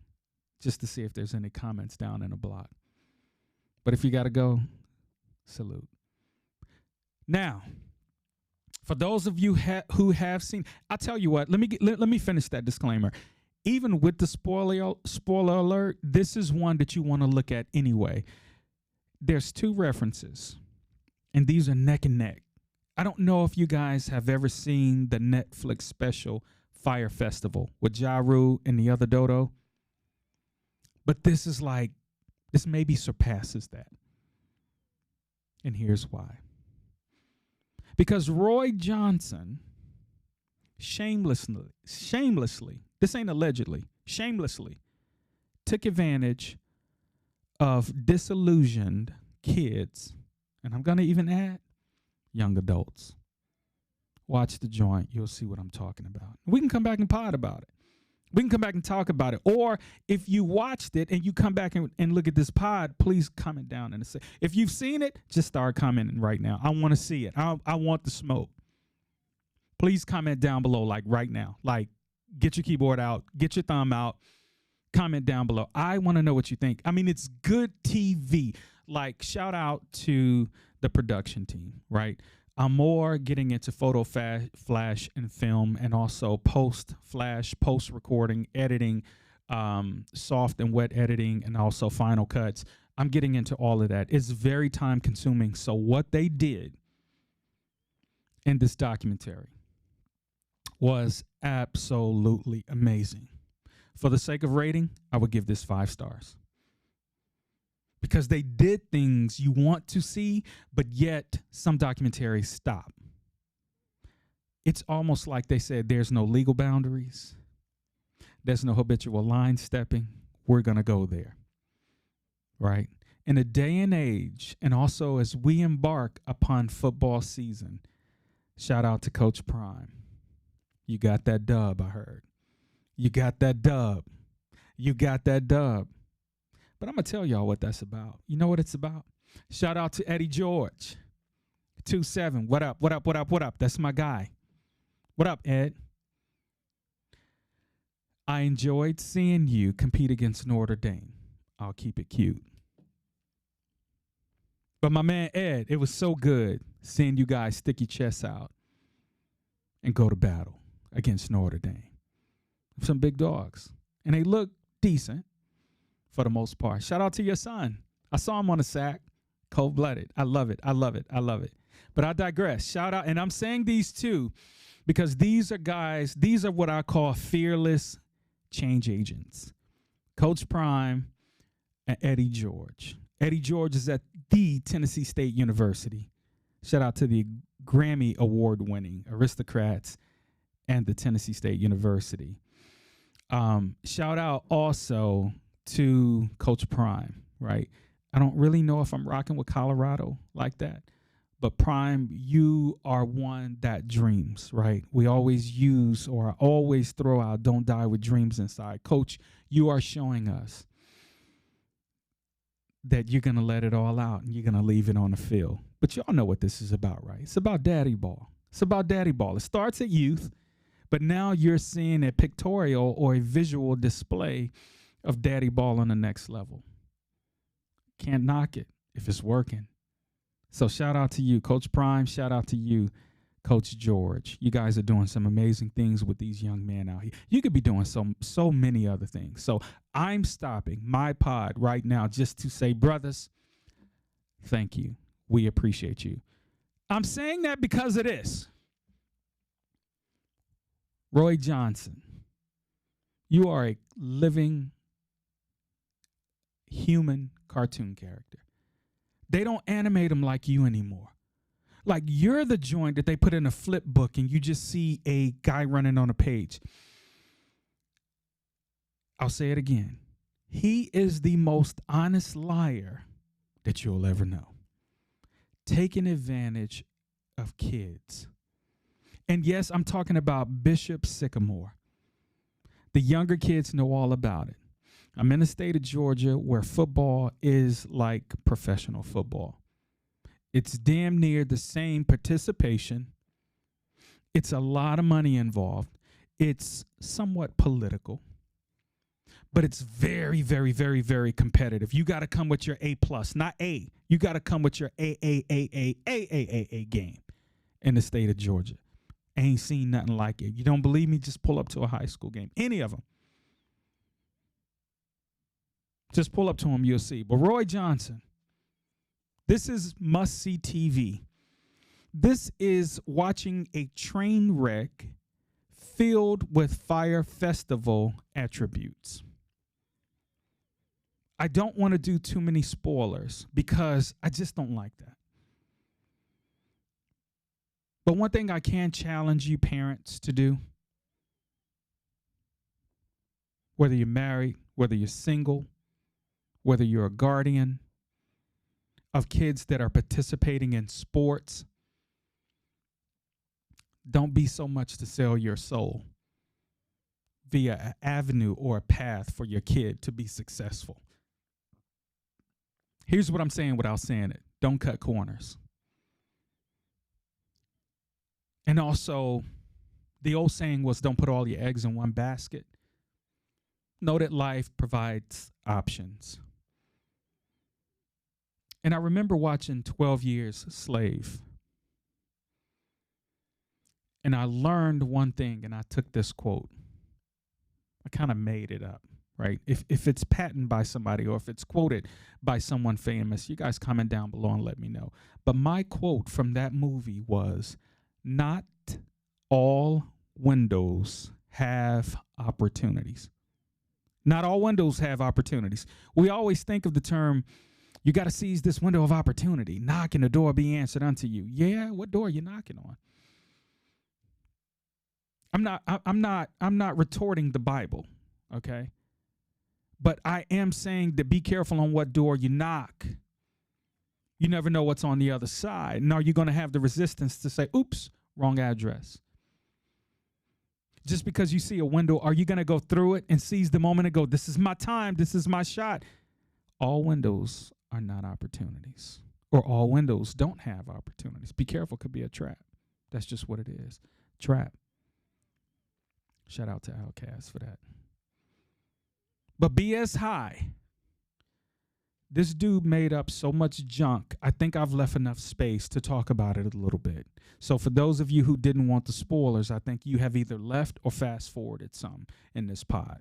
just to see if there's any comments down in the block. But if you got to go, salute. Now, for those of you who have seen, I'll tell you what, let me finish that disclaimer. Even with the spoiler alert, this is one that you want to look at anyway. There's two references, and these are neck and neck. I don't know if you guys have ever seen the Netflix special Fire Festival with Ja Rule and the other Dodo, but this is like, this maybe surpasses that. And here's why. Because Roy Johnson shamelessly, this ain't allegedly, shamelessly took advantage of disillusioned kids, and I'm going to even add young adults. Watch the joint. You'll see what I'm talking about. We can come back and pod about it. We can come back and talk about it. Or if you watched it and you come back and look at this pod, please comment down and say. If you've seen it, just start commenting right now. I want to see it. I want the smoke. Please comment down below, like right now. Like, get your keyboard out, get your thumb out, comment down below. I want to know what you think. I mean, it's good TV. Like, shout out to the production team, right? I'm more getting into photo flash and film, and also post-flash, post-recording, editing, soft and wet editing, and also final cuts. I'm getting into all of that. It's very time-consuming. So what they did in this documentary was absolutely amazing. For the sake of rating, I would give this 5 stars. Because they did things you want to see, but yet some documentaries stop. It's almost like they said there's no legal boundaries. There's no habitual line stepping. We're going to go there. Right? In a day and age, and also as we embark upon football season, shout out to Coach Prime. You got that dub, I heard. You got that dub. You got that dub. But I'm going to tell y'all what that's about. You know what it's about? Shout out to Eddie George. 27. What up? What up? What up? What up? That's my guy. What up, Ed? I enjoyed seeing you compete against Notre Dame. I'll keep it cute. But my man Ed, it was so good seeing you guys stick your chests out and go to battle against Notre Dame. Some big dogs. And they look decent for the most part. Shout out to your son. I saw him on the sack. Cold-blooded. I love it. I love it. I love it. But I digress. Shout out. And I'm saying these two because these are guys, these are what I call fearless change agents. Coach Prime and Eddie George. Eddie George is at the Tennessee State University. Shout out to the Grammy Award-winning Aristocrats and the Tennessee State University. Shout out also to Coach Prime, right? I don't really know if I'm rocking with Colorado like that, but Prime, you are one that dreams, right? We always use or always throw out "don't die with dreams inside." Coach, you are showing us that you're going to let it all out and you're going to leave it on the field. But y'all know what this is about, right? It's about daddy ball. It's about daddy ball. It starts at youth, but now you're seeing a pictorial or a visual display of daddy ball on the next level. Can't knock it if it's working. So shout out to you, Coach Prime. Shout out to you, Coach George. You guys are doing some amazing things with these young men out here. You could be doing so many other things. So I'm stopping my pod right now just to say, brothers, thank you. We appreciate you. I'm saying that because of this. Roy Johnson, you are a living human cartoon character. They don't animate them like you anymore. Like you're the joint that they put in a flip book and you just see a guy running on a page. I'll say it again. He is the most honest liar that you'll ever know. Taking advantage of kids. And yes, I'm talking about Bishop Sycamore. The younger kids know all about it. I'm in the state of Georgia where football is like professional football. It's damn near the same participation. It's a lot of money involved. It's somewhat political, but it's very, very, very, very competitive. You got to come with your A+, not A. You got to come with your A game in the state of Georgia. Ain't seen nothing like it. You don't believe me? Just pull up to a high school game. Any of them. Just pull up to them, you'll see. But Roy Johnson, this is must-see TV. This is watching a train wreck filled with Fire Festival attributes. I don't want to do too many spoilers because I just don't like that. But one thing I can challenge you parents to do, whether you're married, whether you're single, whether you're a guardian of kids that are participating in sports, don't be so much to sell your soul via an avenue or a path for your kid to be successful. Here's what I'm saying without saying it. Don't cut corners. And also, the old saying was don't put all your eggs in one basket. Know that life provides options. And I remember watching 12 Years a Slave. And I learned one thing, and I took this quote. I kind of made it up, right? If it's patented by somebody or if it's quoted by someone famous, you guys comment down below and let me know. But my quote from that movie was, not all windows have opportunities. Not all windows have opportunities. We always think of the term, you got to seize this window of opportunity. Knock and the door be answered unto you. Yeah, what door are you knocking on? I'm not retorting the Bible, okay? But I am saying to be careful on what door you knock. You never know what's on the other side. And are you going to have the resistance to say, oops, wrong address? Just because you see a window, are you going to go through it and seize the moment and go, this is my time, this is my shot? All windows are not opportunities. or all windows don't have opportunities. Be careful, could be a trap. That's just what it is. Trap. Shout out to Outkast for that. But BS High. This dude made up so much junk. I think I've left enough space to talk about it a little bit. So for those of you who didn't want the spoilers, I think you have either left or fast forwarded some in this pod.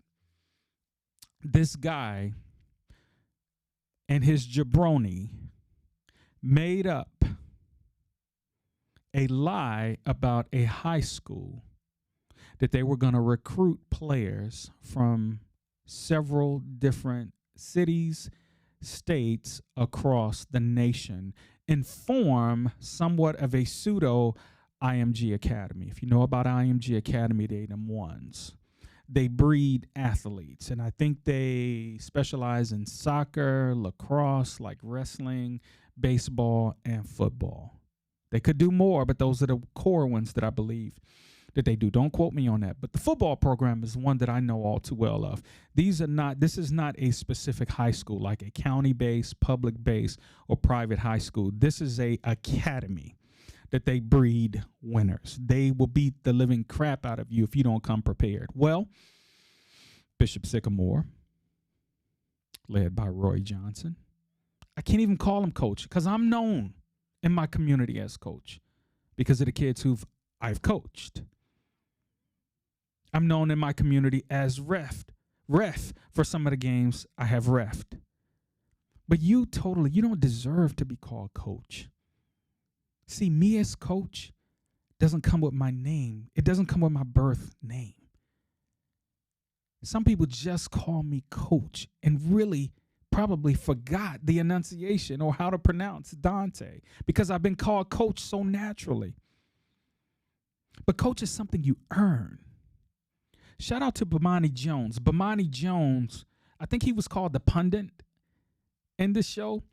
This guy and his jabroni made up a lie about a high school that they were going to recruit players from several different cities, states across the nation and form somewhat of a pseudo IMG Academy. If you know about IMG Academy, they them ones. They breed athletes, and I think they specialize in soccer, lacrosse, like wrestling, baseball, and football. They could do more, but those are the core ones that I believe that they do. Don't quote me on that. But the football program is one that I know all too well of. This is not a specific high school, like a county-based, public-based, or private high school. This is a academy that they breed winners. They will beat the living crap out of you if you don't come prepared. Well, Bishop Sycamore, led by Roy Johnson. I can't even call him coach because I'm known in my community as coach because of the kids who I've coached. I'm known in my community as ref for some of the games I have refed. But you don't deserve to be called coach. See, me as coach doesn't come with my name. It doesn't come with my birth name. Some people just call me coach and really probably forgot the enunciation or how to pronounce Dante because I've been called coach so naturally. But coach is something you earn. Shout out to Bomani Jones. Bomani Jones, I think he was called the pundit in this show.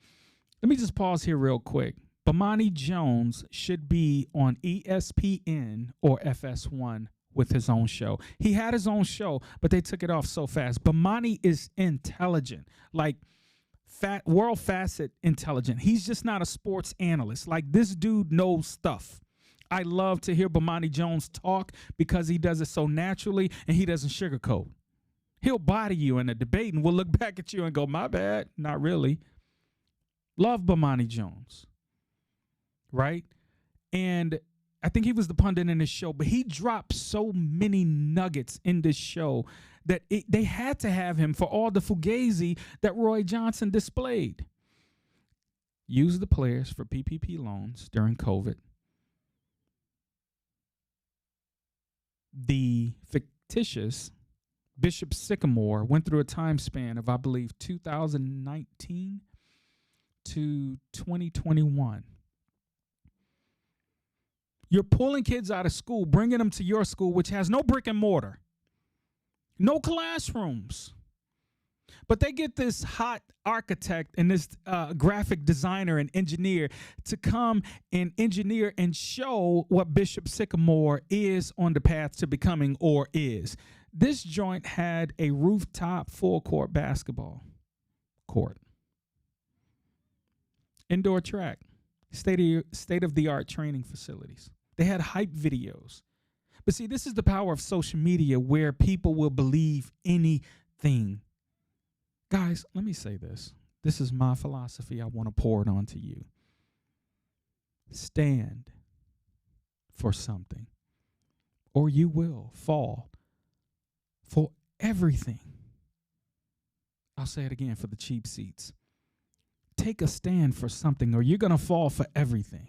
Let me just pause here real quick. Bomani Jones should be on ESPN or FS1 with his own show. He had his own show, but they took it off so fast. Bomani is intelligent, like world facet intelligent. He's just not a sports analyst. Like, this dude knows stuff. I love to hear Bomani Jones talk because he does it so naturally and he doesn't sugarcoat. He'll body you in a debate and we'll look back at you and go, my bad. Not really. Love Bomani Jones. Right? And I think he was the pundit in this show, but he dropped so many nuggets in this show that they had to have him for all the fugazi that Roy Johnson displayed. Use the players for PPP loans during COVID. The fictitious Bishop Sycamore went through a time span of, I believe, 2019 to 2021. You're pulling kids out of school, bringing them to your school, which has no brick and mortar, no classrooms. But they get this hot architect and this graphic designer and engineer to come and engineer and show what Bishop Sycamore is on the path to becoming or is. This joint had a rooftop full-court basketball court, indoor track, state-of-the-art training facilities. They had hype videos. But see, this is the power of social media where people will believe anything. Guys, let me say this. This is my philosophy. I want to pour it onto you. Stand for something, or you will fall for everything. I'll say it again for the cheap seats. Take a stand for something, or you're going to fall for everything.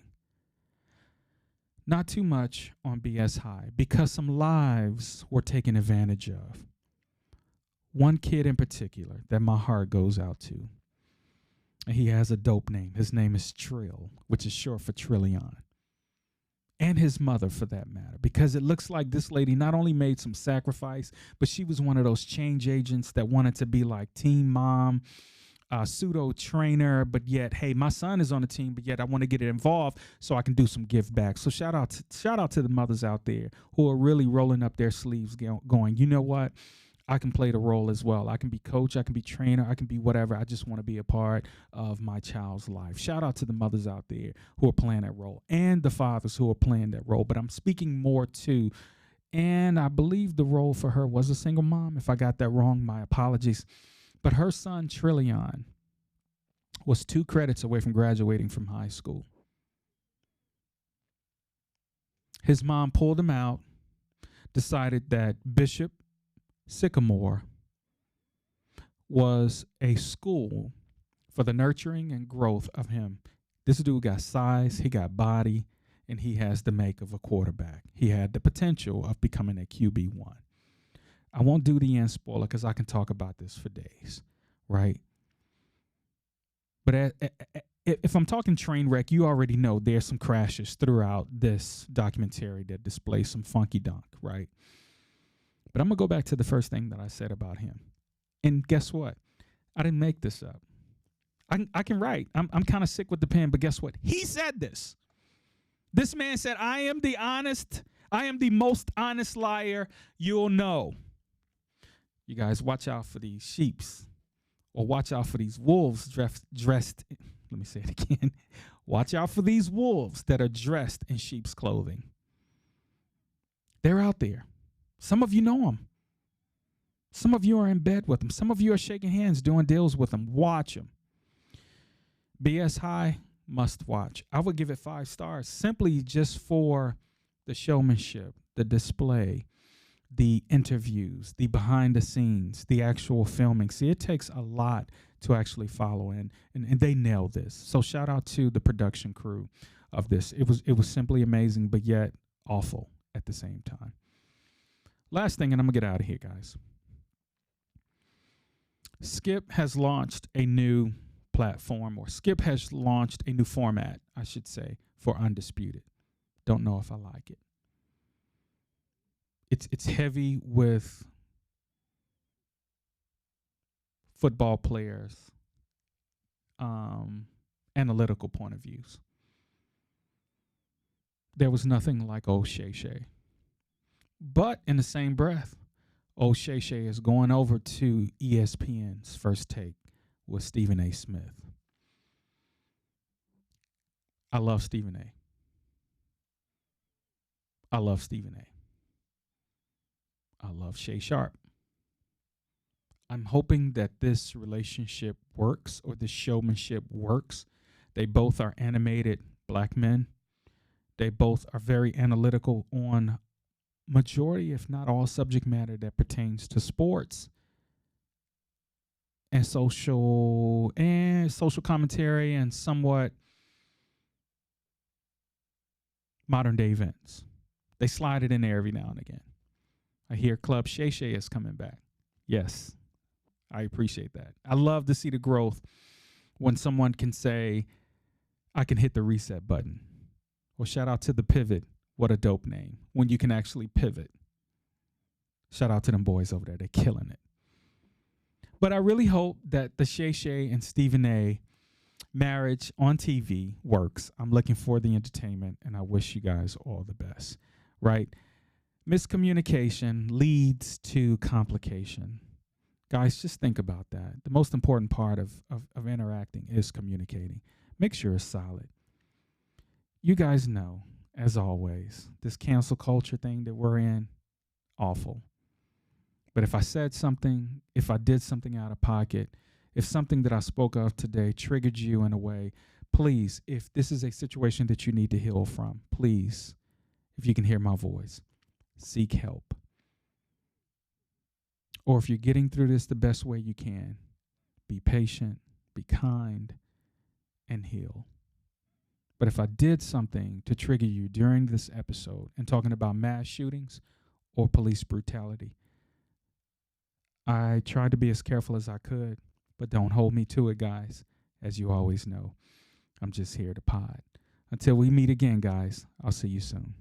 Not too much on BS High, because some lives were taken advantage of. One kid in particular that my heart goes out to. And he has a dope name. His name is Trill, which is short for Trillion. And his mother, for that matter, because it looks like this lady not only made some sacrifice, but she was one of those change agents that wanted to be like team mom, pseudo trainer, but yet, hey, my son is on the team, but yet I want to get it involved so I can do some give back. So shout out to the mothers out there who are really rolling up their sleeves going, you know what? I can play the role as well. I can be coach, I can be trainer, I can be whatever. I just want to be a part of my child's life. Shout out to the mothers out there who are playing that role and the fathers who are playing that role. But I'm speaking more to, and I believe the role for her was a single mom. If I got that wrong, my apologies. But her son, Trillion, was 2 credits away from graduating from high school. His mom pulled him out, decided that Bishop Sycamore was a school for the nurturing and growth of him. This dude got size, he got body, and he has the make of a quarterback. He had the potential of becoming a QB1. I won't do the end spoiler because I can talk about this for days, right? But if I'm talking train wreck, you already know there's some crashes throughout this documentary that display some funky dunk, right? But I'm going to go back to the first thing that I said about him. And guess what? I didn't make this up. I can write. I'm kind of sick with the pen, but guess what? He said this. This man said, I am the most honest liar you'll know. You guys watch out for these sheeps, or watch out for these wolves dressed, let me say it again. Watch out for these wolves that are dressed in sheep's clothing. They're out there. Some of you know them. Some of you are in bed with them. Some of you are shaking hands, doing deals with them. Watch them. BS High, must watch. I would give it 5 stars simply just for the showmanship, the display, the interviews, the behind the scenes, the actual filming. See, it takes a lot to actually follow, and they nailed this. So shout out to the production crew of this. It was simply amazing, but yet awful at the same time. Last thing, and I'm going to get out of here, guys. Skip has launched a new platform, or Skip has launched a new format, I should say, for Undisputed. Don't know if I like it. It's heavy with football players, analytical point of views. There was nothing like old Shay Shay. But in the same breath, old Shay Shay is going over to ESPN's First Take with Stephen A. Smith. I love Stephen A. I love Stephen A. I love Shay Sharp. I'm hoping that this relationship works, or this showmanship works. They both are animated black men. They both are very analytical on majority, if not all, subject matter that pertains to sports and social commentary and somewhat modern day events. They slide it in there every now and again. I hear Club Shay Shay is coming back. Yes, I appreciate that. I love to see the growth when someone can say, I can hit the reset button. Well, shout out to the Pivot. What a dope name. When you can actually pivot. Shout out to them boys over there. They're killing it. But I really hope that the Shay Shay and Stephen A. marriage on TV works. I'm looking for the entertainment, and I wish you guys all the best. Right? Miscommunication leads to complication. Guys, just think about that. The most important part of interacting is communicating. Make sure it's solid. You guys know, as always, this cancel culture thing that we're in, awful. But if I said something, if I did something out of pocket, if something that I spoke of today triggered you in a way, please, if this is a situation that you need to heal from, please, if you can hear my voice, seek help. Or if you're getting through this the best way you can, be patient, be kind, and heal. But if I did something to trigger you during this episode and talking about mass shootings or police brutality, I tried to be as careful as I could, but don't hold me to it, guys. As you always know, I'm just here to pod. Until we meet again, guys, I'll see you soon.